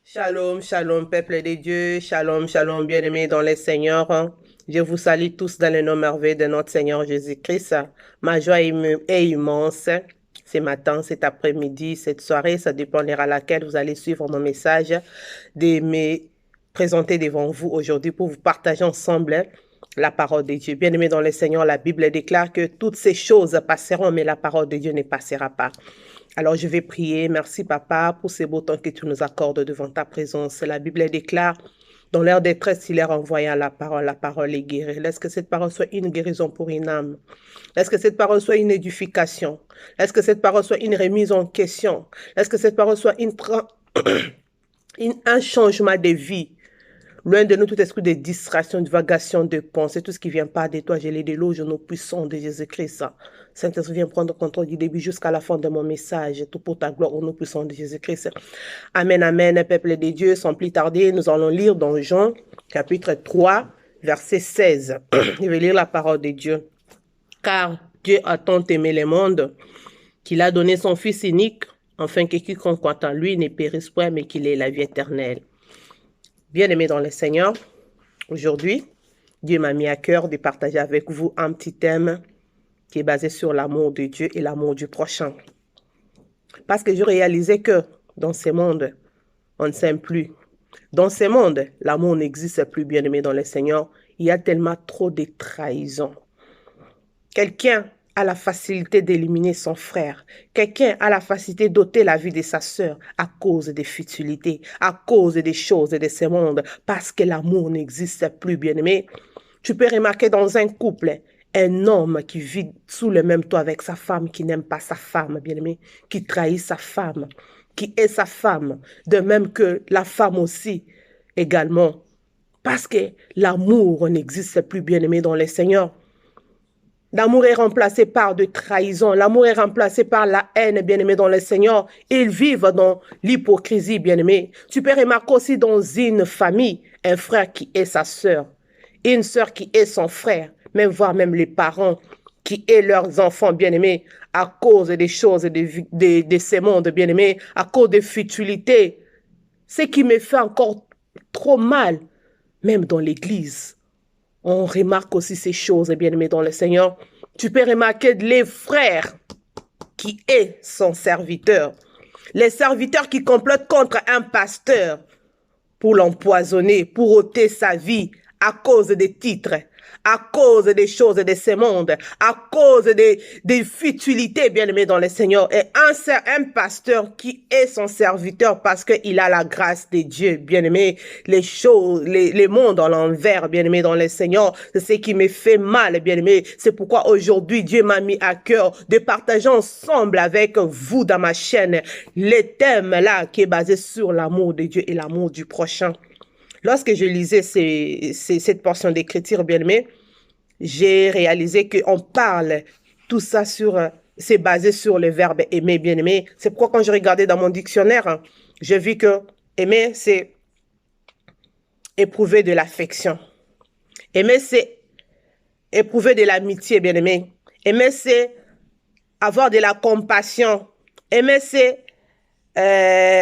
Shalom, shalom, peuple de Dieu, shalom, shalom, bien-aimés dans les Seigneurs. Je vous salue tous dans le nom merveilleux de notre Seigneur Jésus-Christ. Ma joie est immense. Ce matin, cet après-midi, cette soirée, ça dépendra à laquelle vous allez suivre mon message, de me présenter devant vous aujourd'hui pour vous partager ensemble la parole de Dieu. Bien-aimés dans le Seigneur, la Bible déclare que toutes ces choses passeront, mais la parole de Dieu ne passera pas. Alors, je vais prier. Merci, Papa, pour ces beaux temps que tu nous accordes devant ta présence. La Bible déclare, dans l'heure de détresse, il est renvoyant la parole est guérie. Laisse que cette parole soit une guérison pour une âme. Laisse que cette parole soit une édification. Laisse que cette parole soit une remise en question. Laisse que cette parole soit un changement de vie. Loin de nous tout esprit de distraction, de vagation, de pensée, tout ce qui vient pas de toi, je les déloge au nom puissant de Jésus-Christ. Saint-Esprit, viens prendre contrôle du début jusqu'à la fin de mon message, tout pour ta gloire au nom puissant de Jésus-Christ. Amen, amen, peuple de Dieu. Sans plus tarder, nous allons lire dans Jean, chapitre 3, verset 16. Je vais lire la parole de Dieu. Car Dieu a tant aimé le monde qu'il a donné son Fils unique, afin que quiconque croit en lui ne périsse point, mais qu'il ait la vie éternelle. Bien-aimés dans le Seigneur, aujourd'hui, Dieu m'a mis à cœur de partager avec vous un petit thème qui est basé sur l'amour de Dieu et l'amour du prochain. Parce que je réalisais que dans ce monde, on ne s'aime plus. Dans ce monde, l'amour n'existe plus, bien-aimés dans le Seigneur. Il y a tellement trop de trahison. Quelqu'un a la facilité d'éliminer son frère. Quelqu'un a la facilité d'ôter la vie de sa sœur à cause des futilités, à cause des choses de ce monde, parce que l'amour n'existe plus, bien-aimé. Tu peux remarquer dans un couple, un homme qui vit sous le même toit avec sa femme, qui n'aime pas sa femme, bien-aimé, qui trahit sa femme, qui est sa femme, de même que la femme aussi, également. Parce que l'amour n'existe plus, bien-aimé, dans le Seigneur. L'amour est remplacé par de trahison. L'amour est remplacé par la haine, bien-aimé, dans le Seigneur. Ils vivent dans l'hypocrisie, bien-aimé. Tu peux remarquer aussi dans une famille, un frère qui est sa sœur, une sœur qui est son frère, même voire même les parents qui est leurs enfants, bien-aimés, à cause des choses de ces mondes, bien-aimés, à cause des futilités. Ce qui me fait encore trop mal, même dans l'église. On remarque aussi ces choses, bien-aimés dans le Seigneur. Tu peux remarquer les frères qui est son serviteur. Les serviteurs qui complotent contre un pasteur pour l'empoisonner, pour ôter sa vie à cause des titres, à cause des choses de ce monde, à cause des futilités, bien-aimés dans le Seigneur. Et un pasteur qui est son serviteur parce qu'il a la grâce de Dieu, bien-aimé. Les choses, les mondes en l'envers, bien-aimé dans le Seigneur, c'est ce qui me fait mal, bien-aimé. C'est pourquoi aujourd'hui, Dieu m'a mis à cœur de partager ensemble avec vous dans ma chaîne les thèmes là qui est basé sur l'amour de Dieu et l'amour du prochain. Lorsque je lisais cette portion d'écriture, bien-aimé, j'ai réalisé qu'on parle tout ça c'est basé sur le verbe aimer, bien-aimé. C'est pourquoi quand je regardais dans mon dictionnaire, je vis que aimer, c'est éprouver de l'affection. Aimer, c'est éprouver de l'amitié, bien-aimé. Aimer, c'est avoir de la compassion. Aimer, c'est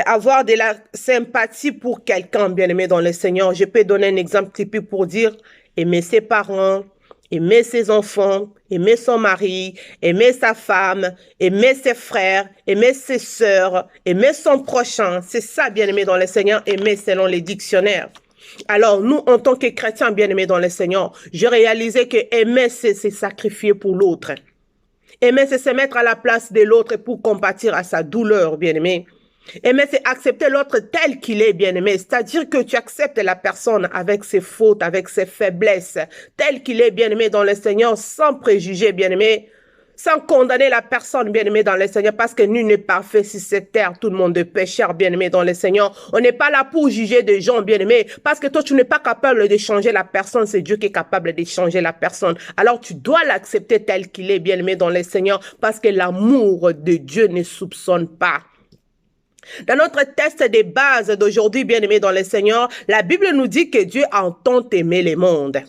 avoir de la sympathie pour quelqu'un, bien-aimé dans le Seigneur. Je peux donner un exemple typique pour dire aimer ses parents, aimer ses enfants, aimer son mari, aimer sa femme, aimer ses frères, aimer ses sœurs, aimer son prochain. C'est ça, bien-aimé dans le Seigneur, aimer selon les dictionnaires. Alors, nous, en tant que chrétiens, bien-aimés dans le Seigneur, je réalisais que aimer, c'est sacrifier pour l'autre. Aimer, c'est se mettre à la place de l'autre pour compatir à sa douleur, bien-aimé. Aimer, c'est accepter l'autre tel qu'il est, bien-aimé. C'est-à-dire que tu acceptes la personne avec ses fautes, avec ses faiblesses, tel qu'il est, bien-aimé, dans le Seigneur, sans préjugés, bien-aimé, sans condamner la personne, bien-aimé, dans le Seigneur, parce que nul n'est parfait sur cette terre, tout le monde est pécheur, bien-aimé, dans le Seigneur. On n'est pas là pour juger des gens, bien-aimé, parce que toi, tu n'es pas capable de changer la personne, c'est Dieu qui est capable de changer la personne. Alors, tu dois l'accepter tel qu'il est, bien-aimé, dans le Seigneur, parce que l'amour de Dieu ne soupçonne pas. Dans notre test des bases d'aujourd'hui, bien-aimés dans le Seigneur, la Bible nous dit que Dieu a tant aimé le monde.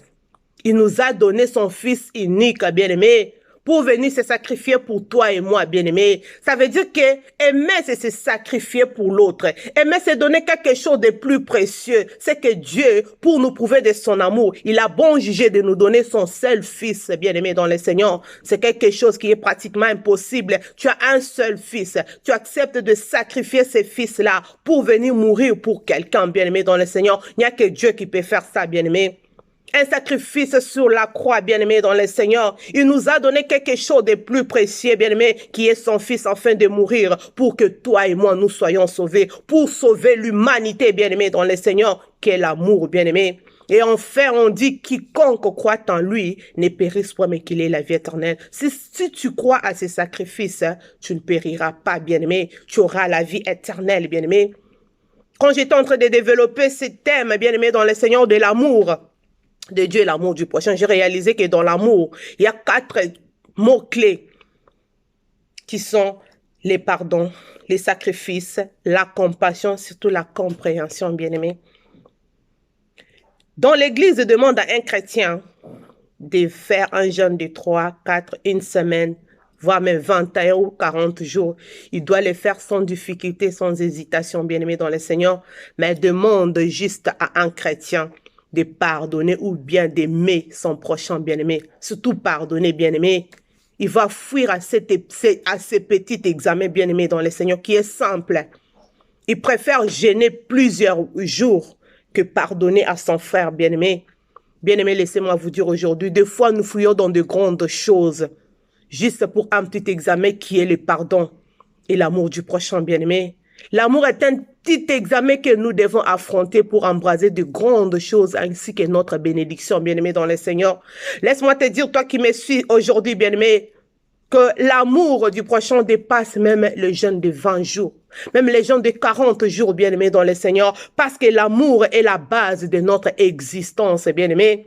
Il nous a donné son Fils unique, bien-aimé, pour venir se sacrifier pour toi et moi, bien-aimé. Ça veut dire que aimer, c'est se sacrifier pour l'autre. Aimer, c'est donner quelque chose de plus précieux. C'est que Dieu, pour nous prouver de son amour, il a bon jugé de nous donner son seul fils, bien-aimé dans le Seigneur. C'est quelque chose qui est pratiquement impossible. Tu as un seul fils. Tu acceptes de sacrifier ce fils-là pour venir mourir pour quelqu'un, bien-aimé dans le Seigneur. Il n'y a que Dieu qui peut faire ça, bien-aimé. Un sacrifice sur la croix, bien-aimé dans le Seigneur. Il nous a donné quelque chose de plus précieux, bien-aimé, qui est son Fils afin de mourir pour que toi et moi nous soyons sauvés, pour sauver l'humanité, bien-aimé dans le Seigneur, qui est l'amour, bien-aimé. Et enfin, on dit quiconque croit en lui ne périsse pas, mais qu'il ait la vie éternelle. Si tu crois à ces sacrifices, tu ne périras pas, bien-aimé. Tu auras la vie éternelle, bien-aimé. Quand j'étais en train de développer ce thème, bien-aimé dans le Seigneur, de l'amour de Dieu et l'amour du prochain, j'ai réalisé que dans l'amour, il y a 4 mots-clés qui sont les pardons, les sacrifices, la compassion, surtout la compréhension, bien-aimé. Dans l'Église demande à un chrétien de faire un jeûne de 3, 4, une semaine, voire même 21 ou 40 jours. Il doit le faire sans difficulté, sans hésitation, bien-aimé dans le Seigneur, mais demande juste à un chrétien de pardonner ou bien d'aimer son prochain, bien-aimé. Surtout pardonner, bien-aimé. Il va fuir à ce petit examen, bien-aimé dans le Seigneur, qui est simple. Il préfère gêner plusieurs jours que pardonner à son frère, bien-aimé. Bien-aimé, laissez-moi vous dire aujourd'hui, des fois nous fouillons dans de grandes choses, juste pour un petit examen qui est le pardon et l'amour du prochain, bien-aimé. L'amour est un petit examen que nous devons affronter pour embraser de grandes choses ainsi que notre bénédiction, bien-aimé dans le Seigneur. Laisse-moi te dire, toi qui me suis aujourd'hui, bien-aimé, que l'amour du prochain dépasse même le jeûne de 20 jours, même les jeûnes de 40 jours, bien-aimé dans le Seigneur, parce que l'amour est la base de notre existence, bien-aimé.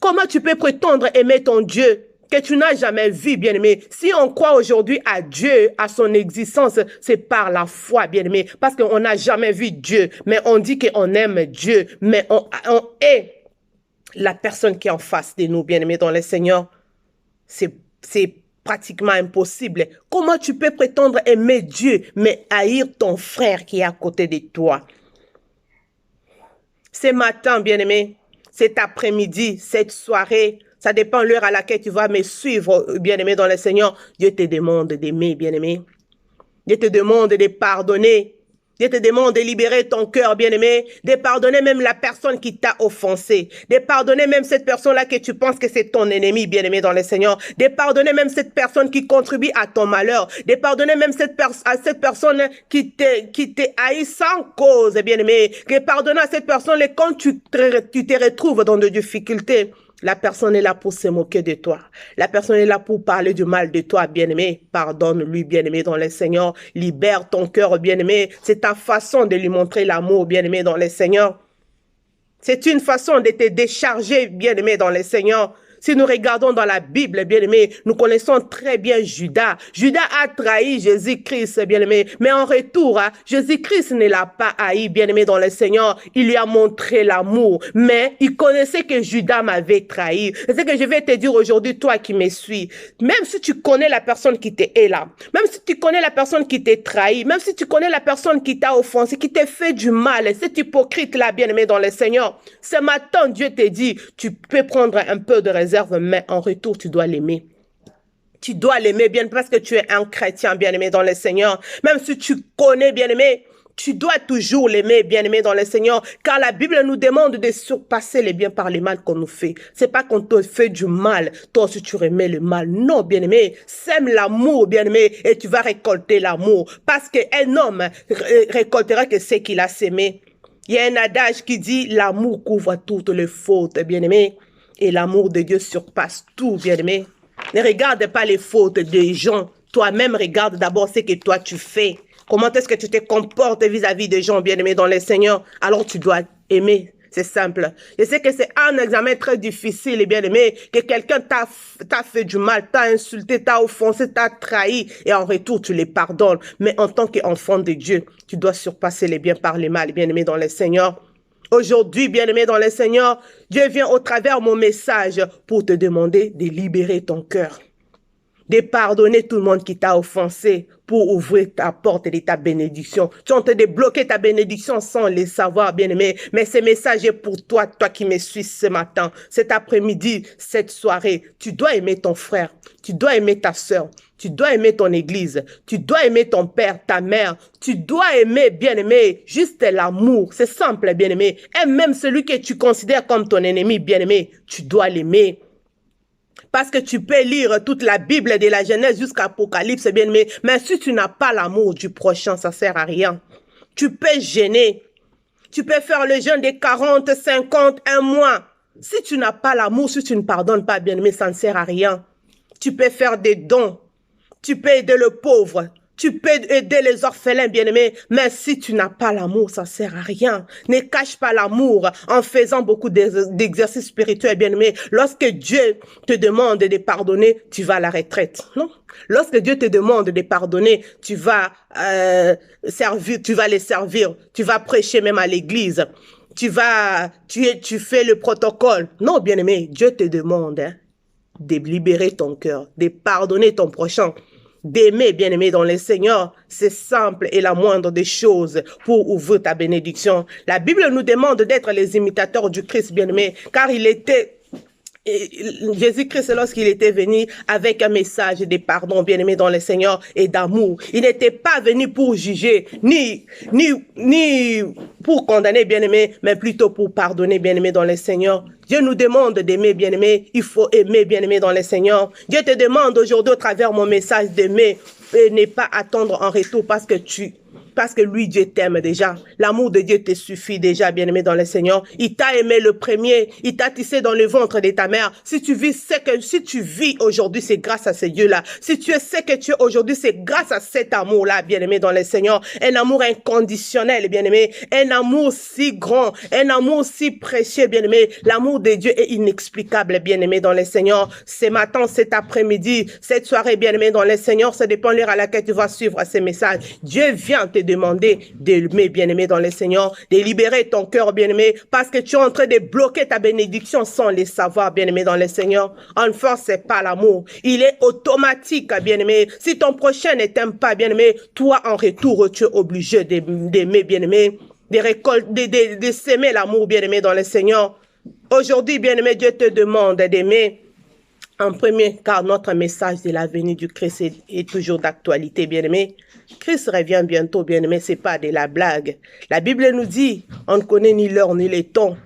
Comment tu peux prétendre aimer ton Dieu que tu n'as jamais vu, bien-aimé? Si on croit aujourd'hui à Dieu, à son existence, c'est par la foi, bien-aimé, parce qu'on n'a jamais vu Dieu, mais on dit qu'on aime Dieu, mais on est la personne qui est en face de nous, bien-aimé dans le Seigneur. C'est pratiquement impossible. Comment tu peux prétendre aimer Dieu, mais haïr ton frère qui est à côté de toi? Ce matin, bien-aimé, cet après-midi, cette soirée, ça dépend de l'heure à laquelle tu vas me suivre, bien-aimé dans le Seigneur. Dieu te demande d'aimer, bien-aimé. Dieu te demande de pardonner. Dieu te demande de libérer ton cœur, bien-aimé, de pardonner même la personne qui t'a offensé, de pardonner même cette personne-là que tu penses que c'est ton ennemi, bien-aimé dans le Seigneur, de pardonner même cette personne qui contribue à ton malheur, de pardonner même à cette personne qui te haït sans cause, bien-aimé, de pardonner à cette personne quand tu te retrouves dans des difficultés. La personne est là pour se moquer de toi. La personne est là pour parler du mal de toi, bien-aimé. Pardonne-lui, bien-aimé, dans le Seigneur. Libère ton cœur, bien-aimé. C'est ta façon de lui montrer l'amour, bien-aimé, dans le Seigneur. C'est une façon de te décharger, bien-aimé, dans le Seigneur. Si nous regardons dans la Bible, bien-aimé, nous connaissons très bien Judas. Judas a trahi Jésus-Christ, bien-aimé. Mais en retour, Jésus-Christ ne l'a pas haï, bien-aimé, dans le Seigneur. Il lui a montré l'amour. Mais il connaissait que Judas m'avait trahi. C'est ce que je vais te dire aujourd'hui, toi qui me suis. Même si tu connais la personne qui t'est là, même si tu connais la personne qui t'a trahi, même si tu connais la personne qui t'a offensé, qui t'a fait du mal, cet hypocrite-là, bien-aimé, dans le Seigneur, ce matin, Dieu te dit, tu peux prendre un peu de réserve, mais en retour, tu dois l'aimer. Tu dois l'aimer bien parce que tu es un chrétien bien-aimé dans le Seigneur. Même si tu connais bien-aimé, tu dois toujours l'aimer bien-aimé dans le Seigneur. Car la Bible nous demande de surpasser les biens par les mal qu'on nous fait. C'est pas qu'on te fait du mal, toi aussi tu remets le mal. Non, bien-aimé, sème l'amour, bien-aimé, et tu vas récolter l'amour. Parce qu'un homme récoltera que ce qu'il a sémé. Il y a un adage qui dit, l'amour couvre toutes les fautes, bien-aimé. Et l'amour de Dieu surpasse tout, bien-aimé. Ne regarde pas les fautes des gens. Toi-même, regarde d'abord ce que toi tu fais. Comment est-ce que tu te comportes vis-à-vis des gens, bien-aimés dans le Seigneur? Alors tu dois aimer. C'est simple. Je sais que c'est un examen très difficile, bien-aimé, que quelqu'un t'a fait du mal, t'a insulté, t'a offensé, t'a trahi, et en retour, tu les pardonnes. Mais en tant qu'enfant de Dieu, tu dois surpasser les biens par les mal, bien-aimé dans le Seigneur. Aujourd'hui, bien-aimé dans le Seigneur, Dieu vient au travers de mon message pour te demander de libérer ton cœur. de pardonner tout le monde qui t'a offensé pour ouvrir ta porte de ta bénédiction. Tu es en train de bloquer ta bénédiction sans le savoir, bien-aimé. Mais ce message est pour toi, toi qui me suis ce matin, cet après-midi, cette soirée. Tu dois aimer ton frère, tu dois aimer ta soeur, tu dois aimer ton église, tu dois aimer ton père, ta mère, tu dois aimer, bien-aimé, juste l'amour. C'est simple, bien-aimé. Et même celui que tu considères comme ton ennemi, bien-aimé, tu dois l'aimer. Parce que tu peux lire toute la Bible de la Genèse jusqu'à l'Apocalypse, bien-aimé. Mais si tu n'as pas l'amour du prochain, ça ne sert à rien. Tu peux gêner. Tu peux faire le jeûne de 40, 50, un mois. Si tu n'as pas l'amour, si tu ne pardonnes pas, bien-aimé, ça ne sert à rien. Tu peux faire des dons. Tu peux aider le pauvre. Tu peux aider les orphelins, bien-aimés, mais si tu n'as pas l'amour, ça ne sert à rien. Ne cache pas l'amour en faisant beaucoup d'exercices spirituels, bien-aimés. Lorsque Dieu te demande de pardonner, tu vas à la retraite, non? Lorsque Dieu te demande de pardonner, tu vas servir, tu vas les servir, tu vas prêcher même à l'église, tu fais le protocole. Non, bien-aimé, Dieu te demande de libérer ton cœur, de pardonner ton prochain, d'aimer, bien-aimé, dans le Seigneur. C'est simple et la moindre des choses pour ouvrir ta bénédiction. La Bible nous demande d'être les imitateurs du Christ, bien-aimé, car il était... Jésus-Christ, lorsqu'il était venu avec un message de pardon, bien-aimé dans le Seigneur, et d'amour, il n'était pas venu pour juger, ni pour condamner, bien-aimé, mais plutôt pour pardonner, bien-aimé dans le Seigneur. Dieu nous demande d'aimer, bien-aimé. Il faut aimer, bien-aimé dans le Seigneur. Dieu te demande aujourd'hui, au travers de mon message, d'aimer et ne pas attendre en retour parce que lui, Dieu t'aime déjà. L'amour de Dieu te suffit déjà, bien-aimé dans le Seigneur. Il t'a aimé le premier. Il t'a tissé dans le ventre de ta mère. Si tu vis aujourd'hui, c'est grâce à ce Dieu-là. Si tu es ce que tu es aujourd'hui, c'est grâce à cet amour-là, bien-aimé dans le Seigneur. Un amour inconditionnel, bien-aimé. Un amour si grand. Un amour si précieux, bien-aimé. L'amour de Dieu est inexplicable, bien-aimé dans le Seigneur. Ce matin, cet après-midi, cette soirée, bien-aimé dans le Seigneur, ça dépend de l'heure à laquelle tu vas suivre ces messages. Dieu vient te demander d'aimer, bien-aimé dans le Seigneur, de libérer ton cœur, bien-aimé, parce que tu es en train de bloquer ta bénédiction sans le savoir, bien-aimé dans le Seigneur. Enfin, c'est pas l'amour. Il est automatique, bien-aimé. Si ton prochain ne t'aime pas, bien-aimé, toi, en retour, tu es obligé d'aimer, bien-aimé, de s'aimer l'amour, bien-aimé dans le Seigneur. Aujourd'hui, bien-aimé, Dieu te demande d'aimer en premier, car notre message de la venue du Christ est toujours d'actualité, bien-aimé. Christ revient bientôt, bien-aimé, c'est pas de la blague. La Bible nous dit, on ne connaît ni l'heure ni les temps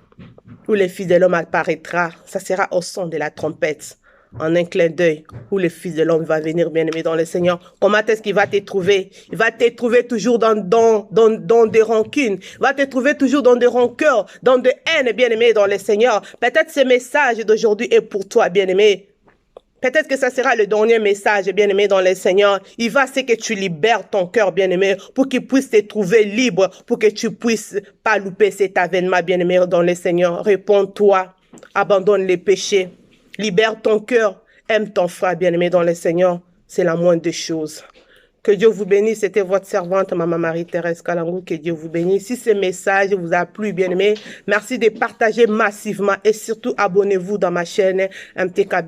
où le Fils de l'homme apparaîtra. Ça sera au son de la trompette, en un clin d'œil, où le Fils de l'homme va venir, bien-aimé, dans le Seigneur. Comment est-ce qu'il va te trouver? Il va te trouver toujours dans des rancunes. Il va te trouver toujours dans des rancœurs, dans des haines, bien-aimé, dans le Seigneur. Peut-être ce message d'aujourd'hui est pour toi, bien-aimé. Peut-être que ça sera le dernier message, bien-aimé, dans le Seigneur. Il va c'est que tu libères ton cœur, bien-aimé, pour qu'il puisse te trouver libre, pour que tu puisses pas louper cet avènement, bien-aimé, dans le Seigneur. Réponds-toi, abandonne les péchés, libère ton cœur, aime ton frère, bien-aimé, dans le Seigneur. C'est la moindre des choses. Que Dieu vous bénisse. C'était votre servante, Maman Marie-Thérèse Kalangou. Que Dieu vous bénisse. Si ce message vous a plu, bien-aimé, merci de partager massivement et surtout abonnez-vous dans ma chaîne MTK.